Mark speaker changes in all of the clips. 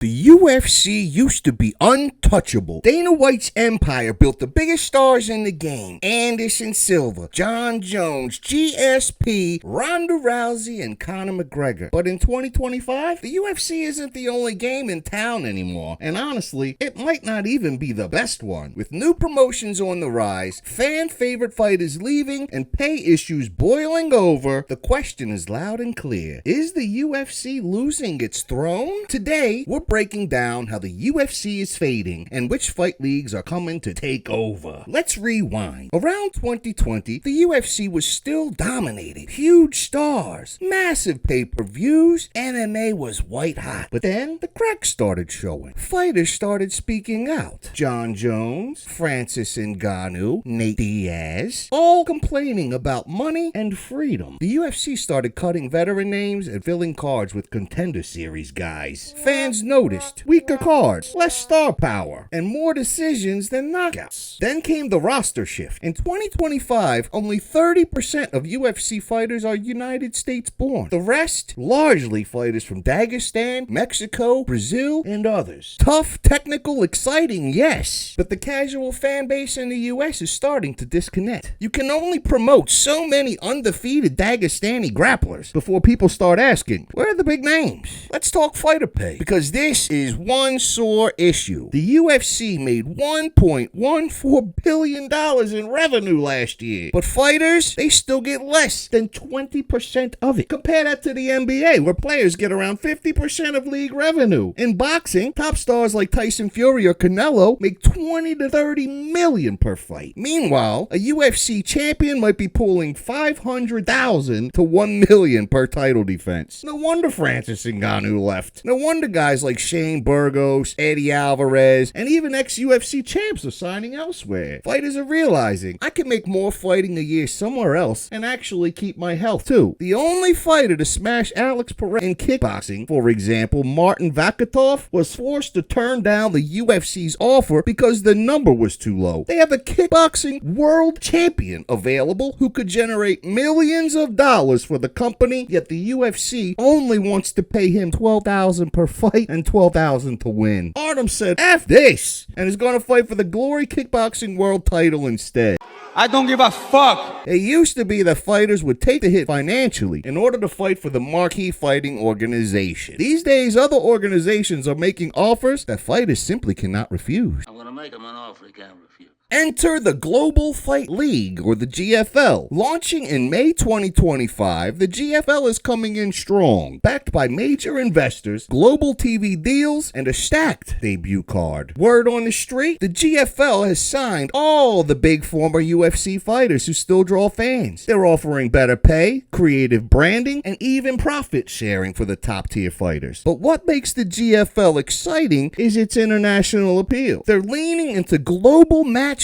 Speaker 1: The UFC used to be untouchable. Dana White's empire built the biggest stars in the game. Anderson Silva, Jon Jones, GSP, Ronda Rousey, and Conor McGregor. But in 2025, the UFC isn't the only game in town anymore. And honestly, it might not even be the best one. With new promotions on the rise, fan favorite fighters leaving, and pay issues boiling over, the question is loud and clear. Is the UFC losing its throne? Today, we're breaking down how the UFC is fading and which fight leagues are coming to take over. Let's rewind. Around 2020, the UFC was still dominating. Huge stars, massive pay-per-views, MMA was white hot. But then the cracks started showing. Fighters started speaking out. Jon Jones, Francis Ngannou, Nate Diaz, all complaining about money and freedom. The UFC started cutting veteran names and filling cards with Contender Series guys. Fans noticed weaker cards, less star power, and more decisions than knockouts. Then came the roster shift. In 2025, only 30% of UFC fighters are United States born. The rest, largely fighters from Dagestan, Mexico, Brazil, and others. Tough, technical, exciting, yes, but the casual fan base in the US is starting to disconnect. You can only promote so many undefeated Dagestani grapplers before people start asking, where are the big names? Let's talk fighter pay, because this is one sore issue. The UFC made $1.14 billion in revenue last year, but fighters, they still get less than 20% of it. Compare that to the NBA, where players get around 50% of league revenue. In boxing, top stars like Tyson Fury or Canelo make 20 to 30 million per fight. Meanwhile, a UFC champion might be pulling 500,000 to 1 million per title defense. No wonder Francis Ngannou left. No wonder guys like Shane Burgos, Eddie Alvarez, and even ex-UFC champs are signing elsewhere. Fighters are realizing, I can make more fighting a year somewhere else and actually keep my health too. The only fighter to smash Alex Perez in kickboxing, for example, Martin Vakatov, was forced to turn down the UFC's offer because the number was too low. They have a kickboxing world champion available who could generate millions of dollars for the company, yet the UFC only wants to pay him $12,000 per fight and $12,000 to win. Artem said, F this, and is going to fight for the Glory Kickboxing World title instead.
Speaker 2: I don't give a fuck.
Speaker 1: It used to be that fighters would take the hit financially in order to fight for the marquee fighting organization. These days, other organizations are making offers that fighters simply cannot refuse.
Speaker 3: I'm gonna make them an offer they can't refuse.
Speaker 1: Enter the Global Fight League, or the GFL. Launching in May 2025, the GFL is coming in strong, backed by major investors, global TV deals, and a stacked debut card. Word on the street, the GFL has signed all the big former UFC fighters who still draw fans. They're offering better pay, creative branding, and even profit sharing for the top-tier fighters. But what makes the GFL exciting is its international appeal. They're leaning into global matchmaking.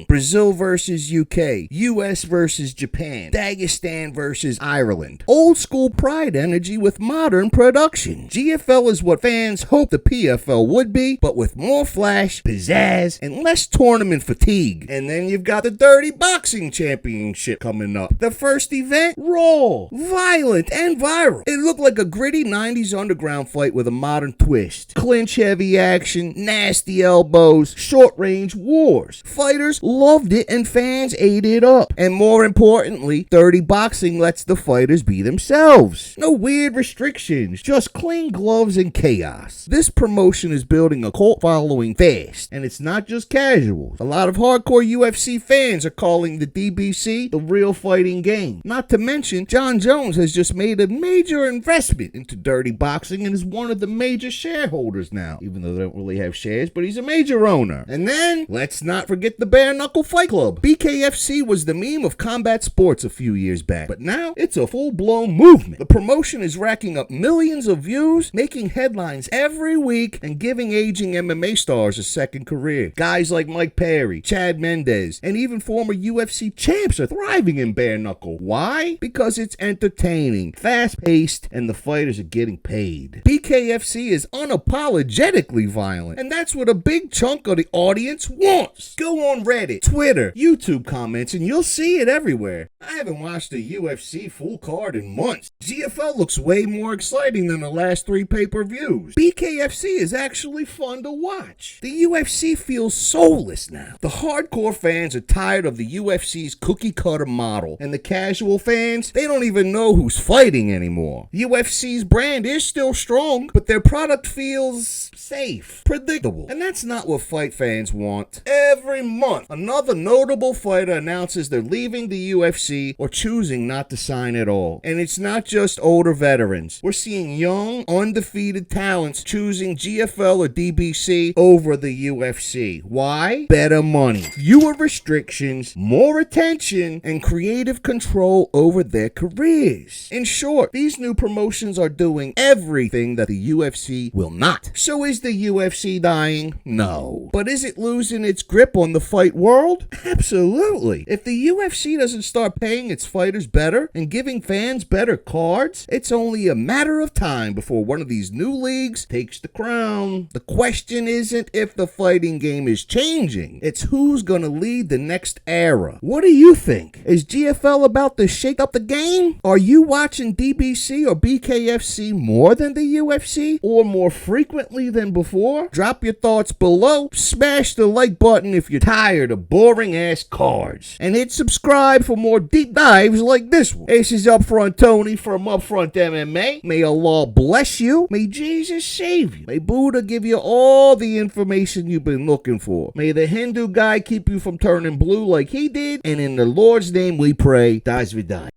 Speaker 1: Brazil versus UK, US versus Japan, Dagestan versus Ireland. Old school pride energy with modern production. GFL is what fans hope the PFL would be, but with more flash, pizzazz, and less tournament fatigue. And then you've got the Dirty Boxing Championship coming up. The first event, raw, violent, and viral. It looked like a gritty 90s underground fight with a modern twist. Clinch heavy action, nasty elbows, short range wars. Fighters loved it and fans ate it up. And more importantly, Dirty Boxing lets the fighters be themselves. No weird restrictions, just clean gloves and chaos. This promotion is building a cult following fast, and it's not just casuals. A lot of hardcore UFC fans are calling the DBC the real fighting game. Not to mention, Jon Jones has just made a major investment into Dirty Boxing and is one of the major shareholders now, even though they don't really have shares, but he's a major owner. And then, let's not forget the Bare Knuckle Fight Club. BKFC was the meme of combat sports a few years back, but now it's a full-blown movement. The promotion is racking up millions of views, making headlines every week, and giving aging MMA stars a second career. Guys like Mike Perry, Chad Mendez, and even former UFC champs are thriving in Bare Knuckle. Why? Because it's entertaining, fast-paced, and the fighters are getting paid. BKFC is unapologetically violent, and that's what a big chunk of the audience wants. Good Go on Reddit, Twitter, YouTube comments, and you'll see it everywhere. I haven't watched a UFC full card in months. GFL looks way more exciting than the last 3 pay-per-views. BKFC is actually fun to watch. The UFC feels soulless now. The hardcore fans are tired of the UFC's cookie-cutter model, and the casual fans, they don't even know who's fighting anymore. UFC's brand is still strong, but their product feels safe, predictable, and that's not what fight fans want. Every month, another notable fighter announces they're leaving the UFC or choosing not to sign at all. And it's not just older veterans. We're seeing young, undefeated talents choosing GFL or DBC over the UFC. Why? Better money, fewer restrictions, more attention, and creative control over their careers. In short, these new promotions are doing everything that the UFC will not. So is the UFC dying? No. But is it losing its grip on the fight world? Absolutely. If the UFC doesn't start paying its fighters better and giving fans better cards, it's only a matter of time before one of these new leagues takes the crown. The question isn't if the fighting game is changing, it's who's gonna lead the next era. What do you think? Is GFL about to shake up the game? Are you watching DBC or BKFC more than the UFC, or more frequently than before? Drop your thoughts below, smash the like button if you're tired of boring ass cards, and hit subscribe for more deep dives like this one. This is Upfront Tony from Upfront MMA. May Allah bless you. May Jesus save you. May Buddha give you all the information you've been looking for. May the Hindu guy keep you from turning blue like he did. And in the Lord's name we pray. Das Vidai.